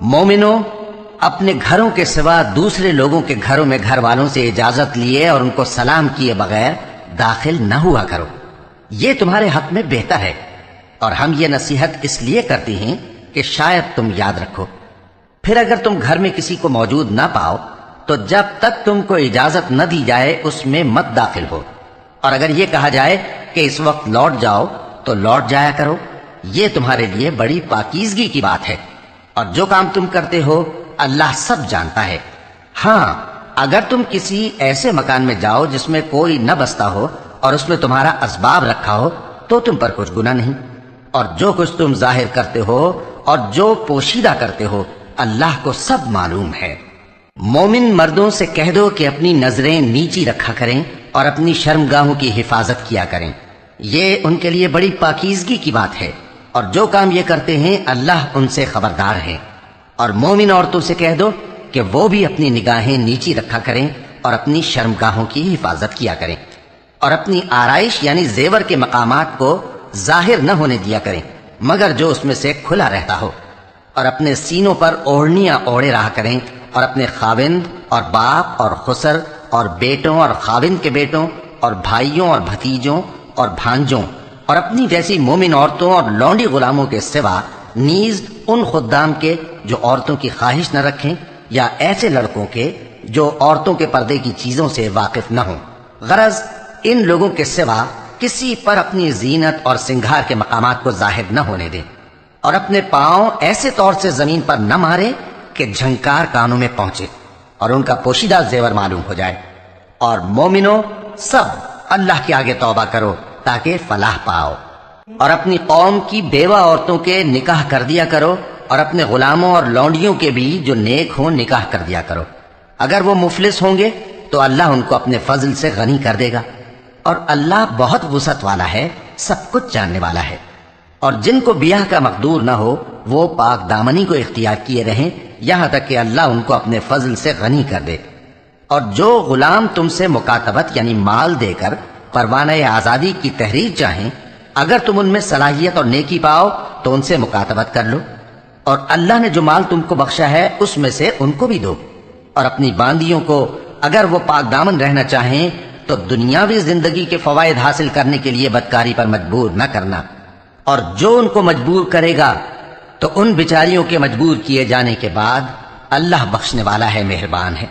مومنو، اپنے گھروں کے سوا دوسرے لوگوں کے گھروں میں گھر والوں سے اجازت لیے اور ان کو سلام کیے بغیر داخل نہ ہوا کرو، یہ تمہارے حق میں بہتر ہے، اور ہم یہ نصیحت اس لیے کرتی ہیں کہ شاید تم یاد رکھو۔ پھر اگر تم گھر میں کسی کو موجود نہ پاؤ تو جب تک تم کو اجازت نہ دی جائے اس میں مت داخل ہو، اور اگر یہ کہا جائے کہ اس وقت لوٹ جاؤ تو لوٹ جایا کرو، یہ تمہارے لیے بڑی پاکیزگی کی بات ہے، اور جو کام تم کرتے ہو اللہ سب جانتا ہے۔ ہاں، اگر تم کسی ایسے مکان میں جاؤ جس میں کوئی نہ بستا ہو اور اس میں تمہارا اسباب رکھا ہو تو تم پر کچھ گناہ نہیں، اور جو کچھ تم ظاہر کرتے ہو اور جو پوشیدہ کرتے ہو اللہ کو سب معلوم ہے۔ مومن مردوں سے کہہ دو کہ اپنی نظریں نیچی رکھا کریں اور اپنی شرمگاہوں کی حفاظت کیا کریں، یہ ان کے لیے بڑی پاکیزگی کی بات ہے، اور جو کام یہ کرتے ہیں اللہ ان سے خبردار ہے۔ اور مومن عورتوں سے کہہ دو کہ وہ بھی اپنی نگاہیں نیچی رکھا کریں اور اپنی شرمگاہوں کی حفاظت کیا کریں، اور اپنی آرائش یعنی زیور کے مقامات کو ظاہر نہ ہونے دیا کریں مگر جو اس میں سے کھلا رہتا ہو، اور اپنے سینوں پر اوڑھنیاں اوڑھے رہا کریں، اور اپنے خاوند اور باپ اور خسر اور بیٹوں اور خاوند کے بیٹوں اور بھائیوں اور بھتیجوں اور بھانجوں اور اپنی جیسی مومن عورتوں اور لونڈی غلاموں کے سوا نیز ان خدام کے جو عورتوں کی خواہش نہ رکھیں، یا ایسے لڑکوں کے جو عورتوں کے پردے کی چیزوں سے واقف نہ ہوں، غرض ان لوگوں کے سوا کسی پر اپنی زینت اور سنگھار کے مقامات کو ظاہر نہ ہونے دیں، اور اپنے پاؤں ایسے طور سے زمین پر نہ مارے کہ جھنکار کانوں میں پہنچے اور ان کا پوشیدہ زیور معلوم ہو جائے۔ اور مومنو، سب اللہ کے آگے توبہ کرو تاکہ فلاح پاؤ، اور اپنی قوم کی بیوہ عورتوں کے نکاح کر دیا کرو، اور اپنے غلاموں اور لونڈیوں کے بھی جو نیک ہوں نکاح کر دیا کرو۔ اگر وہ مفلس ہوں گے تو اللہ ان کو اپنے فضل سے غنی کر دے گا، اور اللہ بہت وسعت والا ہے، سب کچھ جاننے والا ہے۔ اور جن کو بیاہ کا مقدور نہ ہو وہ پاک دامنی کو اختیار کیے رہیں یہاں تک کہ اللہ ان کو اپنے فضل سے غنی کر دے۔ اور جو غلام تم سے مکاتبت یعنی مال دے کر پروانہ آزادی کی تحریر چاہیں، اگر تم ان میں صلاحیت اور نیکی پاؤ تو ان سے مکاتبت کر لو، اور اللہ نے جو مال تم کو بخشا ہے اس میں سے ان کو بھی دو۔ اور اپنی باندیوں کو اگر وہ پاک دامن رہنا چاہیں تو دنیاوی زندگی کے فوائد حاصل کرنے کے لیے بدکاری پر مجبور نہ کرنا، اور جو ان کو مجبور کرے گا تو ان بیچاریوں کے مجبور کیے جانے کے بعد اللہ بخشنے والا ہے، مہربان ہے۔